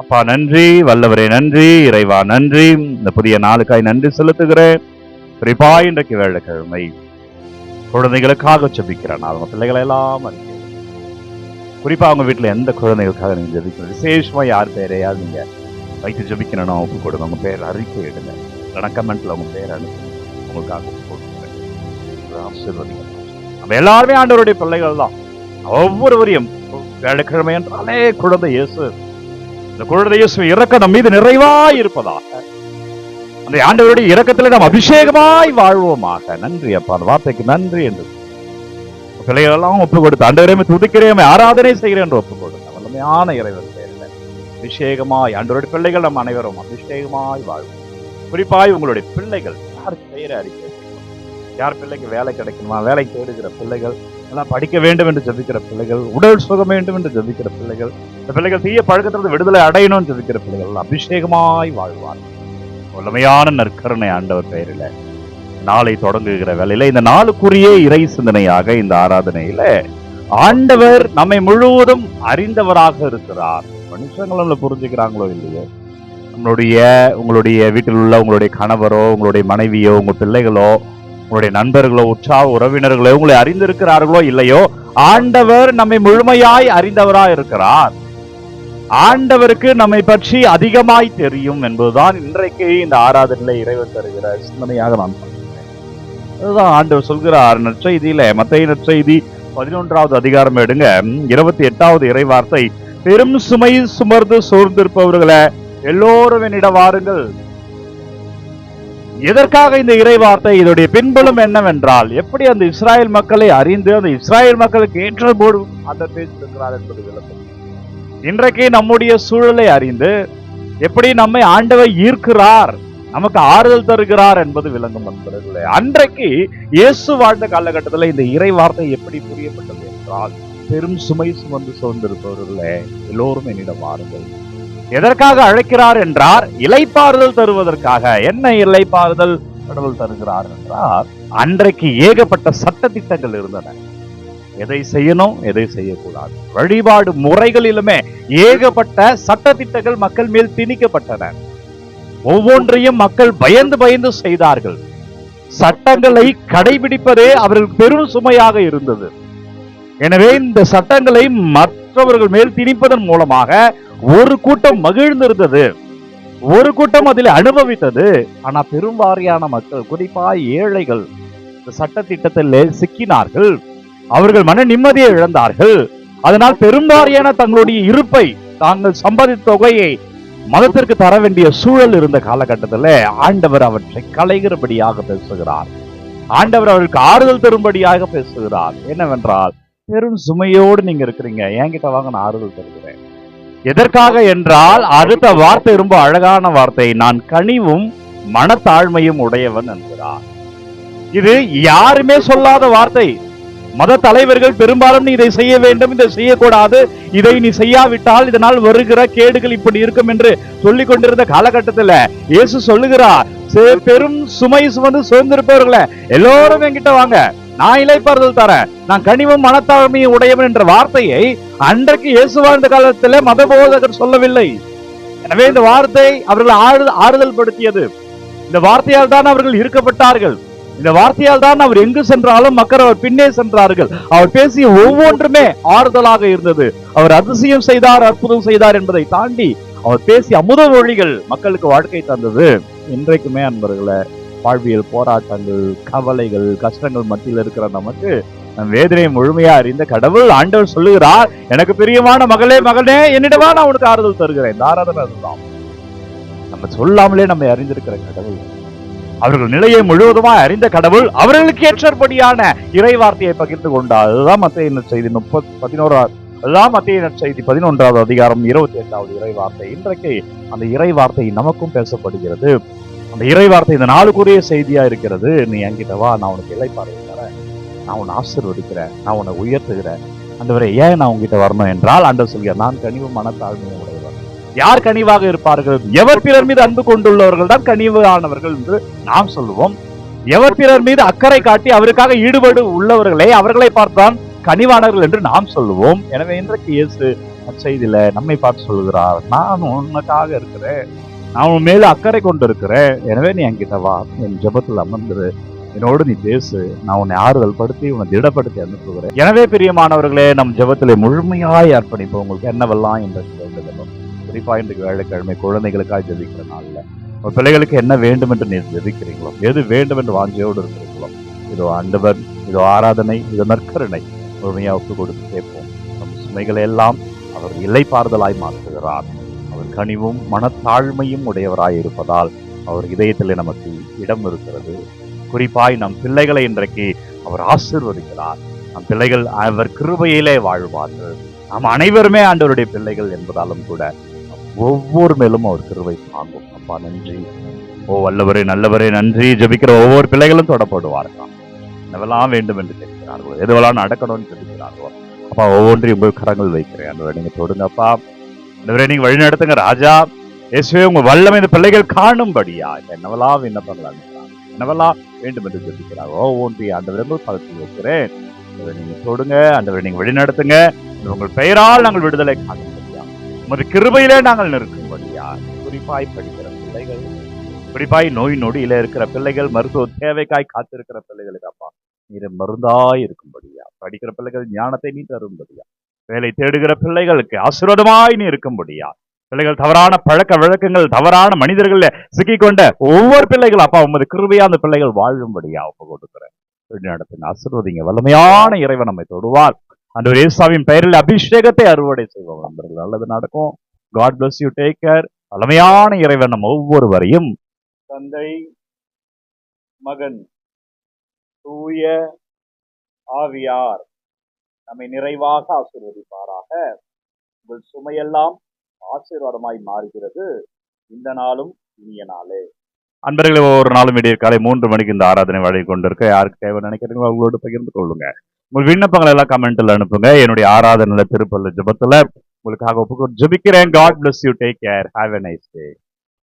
அப்பா நன்றி, வல்லவரே நன்றி, இறைவா நன்றி. இந்த புதிய நாளுக்காய் நன்றி செலுத்துகிறேன். குறிப்பா இன்றைக்கு வேலைக்கிழமை குழந்தைகளுக்காக ஜெபிக்கிறேன். நான் அவங்க பிள்ளைகளை எல்லாம் அறிக்கை, குறிப்பா அவங்க வீட்டுல எந்த குழந்தைகளுக்காக நீங்க ஜெபிக்கணும், விசேஷமா யார் பேரையாவது நீங்க வைத்து ஜெபிக்கணும், ஒப்பு கொடுங்க. உங்க பேர் அறிக்கை எடுங்க, இல்லைன்னா கமெண்ட்ல உங்க பேர் அனுப்பி உங்களுக்காக ஒப்பு கொடுக்குறேன். ஆசீர்வதிங்க. நம்ம எல்லாருமே ஆண்டவருடைய பிள்ளைகள் தான். ஒவ்வொருவரையும் வேலைக்கிழமை என்றாலே குழந்தை இயேசு, இந்த குழந்தை இயேசு இரக்கம் நம் மீது நிறைவாய் இருப்பதாக, அந்த ஆண்டவருடைய இரக்கத்திலே நாம் அபிஷேகமாய் வாழ்வோமாக. நன்றி அப்பா, அந்த வார்த்தைக்கு நன்றி என்று பிள்ளைகள் எல்லாம் ஒப்பு கொடுத்து ஆண்டவரையுமே துதிக்கிறேன், ஆராதனை செய்கிறேன் என்று ஒப்பு கொடுத்த வல்லமையான இறைவன் பேரில் அபிஷேகமாய் ஆண்டவருடைய பிள்ளைகள் நம் அனைவரும் அபிஷேகமாய் வாழ்வோம். குறிப்பாய் உங்களுடைய பிள்ளைகள் யாருக்கு பெயரை அறிக்கை, யார் பிள்ளைக்கு வேலை கிடைக்கணுமா, வேலை தேடுகிற பிள்ளைகள், எல்லாம் படிக்க வேண்டும் என்று ஜெபிக்கிற பிள்ளைகள், உடல் சுகம் வேண்டும் என்று ஜெபிக்கிற பிள்ளைகள், இந்த பிள்ளைகள் தீய பழக்கத்திலிருந்து விடுதலை அடையணும் ஜெபிக்கிற பிள்ளைகள் அபிஷேகமாய் வாழ்வார். வல்லமையான நற்கருணை ஆண்டவர் பெயரில நாளை தொடங்குகிற வேலையில இந்த நாளுக்குரிய இறை சிந்தனையாக இந்த ஆராதனையில ஆண்டவர் நம்மை முழுவதும் அறிந்தவராக இருக்கிறார். மனுஷங்கள் நம்மளை புரிஞ்சுக்கிறாங்களோ இல்லையோ, உங்களுடைய வீட்டில் உள்ள உங்களுடைய கணவரோ, உங்களுடைய மனைவியோ, உங்க பிள்ளைகளோ, உங்களுடைய நண்பர்களோ, உற்சாக உறவினர்களோ உங்களை அறிந்திருக்கிறார்களோ இல்லையோ, ஆண்டவர் நம்மை முழுமையாய் அறிந்தவராய் இருக்கிறார். ஆண்டவருக்கு நம்மை பற்றி அதிகமாய் தெரியும் என்பதுதான் இன்றைக்கு இந்த ஆராதனையில இறைவன் தருகிற சிந்தனையாக நான் சொல்கிறேன். அதுதான் ஆண்டவர் சொல்கிறார் நற்செய்தியில, மத்தேயு நற்செய்தி 11வது அதிகாரம் எடுங்க, 28வது இறைவார்த்தை, பெரும் சுமை சுமர்ந்து சோர்ந்திருப்பவர்களை எல்லோரும் என்னிடம் வாருங்கள். எதற்காக இந்த இறைவார்த்தை? இதோடைய பின்புலம் என்னவென்றால், எப்படி அந்த இஸ்ராயல் மக்களை அறிந்து அந்த இஸ்ராயல் மக்களுக்கு ஏற்ற போடு அந்த பேசியிருக்கிறார் என்பது விளக்கம். இன்றைக்கு நம்முடைய சூழலை அறிந்து எப்படி நம்மை ஆண்டவர் ஈர்க்கிறார், நமக்கு ஆறுதல் தருகிறார் என்பது விளங்கும் நண்பர்களே. அன்றைக்கு இயேசு வாழ்ந்த காலகட்டத்தில் இந்த இறை வார்த்தை எப்படி புரியப்பட்டது என்றால், பெரும் சுமை சுமந்து சோர்ந்திருப்பவர்களே எல்லோரும் என்னிடம் வாருங்கள். எதற்காக அழைக்கிறார் என்றார்? இளைப்பாறுதல் தருவதற்காக. என்ன இளைப்பாறுதல் கடவுள் தருகிறார் என்றால், அன்றைக்கு ஏகப்பட்ட சட்ட திட்டங்கள் இருந்தன. எதை செய்யணும், எதை செய்யக்கூடாது, வழிபாடு முறைகளிலுமே ஏகப்பட்ட சட்ட திட்டங்கள் மக்கள் மேல் திணிக்கப்பட்டன. ஒவ்வொன்றையும் மக்கள் பயந்து பயந்து செய்தார்கள். சட்டங்களை கடைபிடிப்பதே அவர்களுக்கு பெரும் சுமையாக இருந்தது. எனவே இந்த சட்டங்களை மற்றவர்கள் மேல் திணிப்பதன் மூலமாக ஒரு கூட்டம் மகிழ்ந்திருந்தது, ஒரு கூட்டம் அதில் அனுபவித்தது. ஆனா பெரும்பாலான மக்கள், குறிப்பா ஏழைகள், இந்த சட்ட திட்டத்தில் சிக்கினார்கள். அவர்கள் மன நிம்மதியை இழந்தார்கள். அதனால் பெரும்பாலான தங்களுடைய இருப்பை, தாங்கள் சம்பாதித்த தொகையை மதத்திற்கு தர வேண்டிய சூழல் இருந்த காலகட்டத்தில் ஆண்டவர் அவற்றை களைகிறபடியாக பேசுகிறார். ஆண்டவர் அவருக்கு ஆறுதல் தரும்படியாக பேசுகிறார். என்னவென்றால், பெரும் சுமையோடு நீங்க இருக்கிறீங்க, என்கிட்ட வாங்க, நான் ஆறுதல் தருகிறேன். எதற்காக என்றால், அடுத்த வார்த்தை ரொம்ப அழகான வார்த்தை, நான் கனிவும் மனத்தாழ்மையும் உடையவன் என்கிறார். இது யாருமே சொல்லாத வார்த்தை. மத தலைவர்கள் பெரும்பாலும் நீ இதை செய்ய வேண்டும், இதை செய்யக்கூடாது, இதை நீ செய்யாவிட்டால் இதனால் வருகிற கேடுகள் இப்படி இருக்கும் என்று சொல்லிக் கொண்டிருந்த காலகட்டத்தில் இயேசு சொல்லுகிறார், பெரும் சுமை சுமந்து சோர்ந்திருப்பவர்களே எல்லோரும் என்கிட்ட வாங்க, நான் இளைப்பாறுதல் தரேன், நான் கனிவும் மனத்தாழ்மையும் உடையவன் என்ற வார்த்தையை அன்றைக்கு இயேசு வாழ்ந்த காலத்தில் மத போதகர் சொல்லவில்லை. எனவே இந்த வார்த்தை அவர்கள் ஆறுதல் படுத்தியது. இந்த வார்த்தையால் தான் அவர்கள் இருக்கப்பட்டார்கள். இந்த வார்த்தையால் தான் அவர் எங்கு சென்றாலும் மக்கள் அவர் பின்னே சென்றார்கள். அவர் பேசிய ஒவ்வொன்றுமே ஆறுதலாக இருந்தது. அவர் அதிசயம் செய்தார், அற்புதம் செய்தார் என்பதை தாண்டி அவர் பேசிய அமுத மொழிகள் மக்களுக்கு வாழ்க்கை தந்தது. இன்றைக்குமே அன்பர்களே, வாழ்வியல் போராட்டங்கள், கவலைகள், கஷ்டங்கள் மத்தியில் இருக்கிற நமக்கு வேதனை முழுமையா அறிந்த கடவுள் ஆண்டவர் சொல்லுகிறார், எனக்கு பிரியமான மகளே மகனே என்னிடவா, நான் உனக்கு ஆறுதல் தருகிறேன். இந்த ஆராதனை அதுதான். நம்ம சொல்லாமலே நம்ம அறிந்திருக்கிற கடவுள், அவர்கள் நிலையை முழுவதுமாய் அறிந்த கடவுள் அவர்களுக்கு ஏற்றபடியான இறை வார்த்தையை பகிர்ந்து கொண்டார். அதுதான் மத்தேயு நற்செய்தி 11வது அதிகாரம் 28வது இறை வார்த்தை. இன்றைக்கு அந்த இறை வார்த்தை நமக்கும் பேசப்படுகிறது. அந்த இறை வார்த்தை இந்த நாளுக்குரிய செய்தியா இருக்கிறது. நீ என்கிட்ட வா, நான் உனக்கு இளைப்பாறுதல் தரேன், நான் உன்னை ஆசீர்வதிக்கிறேன், நான் உன்னை உயர்த்துகிறேன். ஆண்டவரே, ஏன் நான் உங்ககிட்ட வரணும் என்றால், ஆண்டவர் சொல்கிறார், நான் கனிவும் மனத்தாழ்மையும் உடையவர். யார் கனிவாக இருப்பார்கள்? எவர் பிறர் மீது அன்பு கொண்டுள்ளவர்கள் தான் கனிவானவர்கள் என்று நாம் சொல்லுவோம். எவர் பிறர் மீது அக்கறை காட்டி அவருக்காக ஈடுபாடு உள்ளவர்களே அவர்களை பார்த்தான் கனிவானவர்கள் என்று நாம் சொல்லுவோம். எனவே இன்றைக்கு இயேசு செய்தியில நம்மை பார்த்து சொல்கிறார், நான் உனக்காக இருக்கிறேன், நான் உன் மேல அக்கறை கொண்டு இருக்கிறேன், எனவே நீ என்கிட்ட வா, என் ஜெபத்தில் அமர்ந்துரு, என்னோடு நீ பேசு, நான் உன்னை ஆறுதல் படுத்தி உன்னை திடப்படுத்தி அனுப்புகிறேன். எனவே பிரியமானவர்களே, நம் ஜெபத்திலே முழுமையாய் அர்ப்பணிப்போம். உங்களுக்கு என்னவெல்லாம் இன்றைக்கு வேண்டுதலும், குறிப்பா இன்றைக்கு வேலைக்கிழமை குழந்தைகளுக்காக ஜெபிக்கிற நாள்ல உங்கள் பிள்ளைகளுக்கு என்ன வேண்டும் என்று நீ ஜெபிக்கிறீங்களோ, எது வேண்டும் என்று வாஞ்சையோடு இருக்கிறீங்களோ, இதோ ஆண்டவர், இதோ ஆராதனை, இதோ நற்கருணை, முழுமையா ஒப்பு கொடுத்து கேட்போம். நம் சுமைகளை எல்லாம் அவர் இலைப்பாறுதலாய் மாற்றுகிறார். அவர் கனிவும் மனத்தாழ்மையும் உடையவராய் இருப்பதால் அவர் இதயத்திலே நமக்கு இடம் இருக்கிறது. குறிப்பாய் நம் பிள்ளைகளை இன்றைக்கு அவர் ஆசீர்வதிக்கிறார். நம் பிள்ளைகள் அவர் கிருபையிலே வாழ்வார்கள். நாம் அனைவருமே ஆண்டவருடைய பிள்ளைகள் என்பதாலும் கூட ஒவ்வொரு மேலும் அவர் கிருபை தாங்கும். அப்பா நன்றி. ஓ வல்லவரே நல்லவரே நன்றி. ஜெபிக்கிற ஒவ்வொரு பிள்ளைகளும் தொடப்படுவார்களாம். என்னவெல்லாம் வேண்டும் என்று கேட்கிறார்களோ, எதுவெல்லாம் நடக்கணும்னு ஜெபிக்கிறார்களோ, அப்பா ஒவ்வொன்றையும் உங்கள் கரங்கள் வைக்கிறேன். ஆண்டவரே நீங்க தொடுங்கப்பா. ஆண்டவரே நீங்க வழி நடத்துங்க ராஜா. இயேசுவே உங்க வல்லமை இந்த பிள்ளைகள் காணும்படியா என்னவெல்லாம் விண்ணப்பங்கள் என்னவெல்லாம் வேண்டும் என்று ஜெபிக்கிறார்களோ ஒவ்வொன்றையும் ஆண்டவரே உங்கள் பதத்தில் வைக்கிறேன். ஆண்டவரே நீங்க தொடுங்க. ஆண்டவரே நீங்க வழி நடத்துங்க. உங்கள் பெயரால் நாங்கள் விடுதலை காணும்படியா, உமது கிருபையிலே நாங்கள் நிற்கும்படியா, குறிப்பாய் படிக்கிற பிள்ளைகள், குறிப்பாய் நோய் நொடியில இருக்கிற பிள்ளைகள், மருத்துவ தேவைக்காய் காத்திருக்கிற பிள்ளைகளுக்கு அப்பா நீர் மருந்தாய் இருக்கும்படியா, படிக்கிற பிள்ளைகள் ஞானத்தை நீ தரும்படியா, வேலை தேடுகிற பிள்ளைகளுக்கு ஆசீர்வாதமாய் நீ இருக்கும்படியா, பிள்ளைகள் தவறான பழக்க வழக்கங்கள், தவறான மனிதர்கள சிக்கிக்கொண்ட ஒவ்வொரு பிள்ளைகள் அப்பா உமது கிருபையா அந்த பிள்ளைகள் வாழும்படியா ஒப்பு கொடுக்கிறேன். நடத்துங்க, ஆசீர்வதிங்க. வல்லமையான இறைவன் நம்மை தொடுவார். அந்த ஒரு இயேசுவின் பெயரில் அபிஷேகத்தை அறுவடை செய்வோம். நண்பர்கள், நல்லது நடக்கும். God bless you. Take care. வல்லமையான இறைவன் நம்ம ஒவ்வொருவரையும் தந்தை, மகன், தூய ஆவியார் நம்மை நிறைவாக ஆசீர்வதிப்பாராக. உங்கள் சுமையெல்லாம் ஆசீர்வாதமாய் மாறுகிறது. இந்த நாளும் இனிய நாளே. அன்பர்களே, ஒவ்வொரு நாளும் விடிய காலை 3 மணிக்கு இந்த ஆராதனை வழங்கி கொண்டிருக்க, யாருக்கு தேவை நினைக்கிறீங்களோ அவங்களோட பகிர்ந்து கொள்ளுங்க. உங்கள் விண்ணப்பங்கள் எல்லாம் கமெண்ட்ல அனுப்புங்க. என்னுடைய ஆராதனையில திருப்பல்ல ஜெபத்துல உங்களுக்காக ஒப்புக்கொண்டு ஜெபிக்கிறேன். God bless you. Take care. Have a nice day.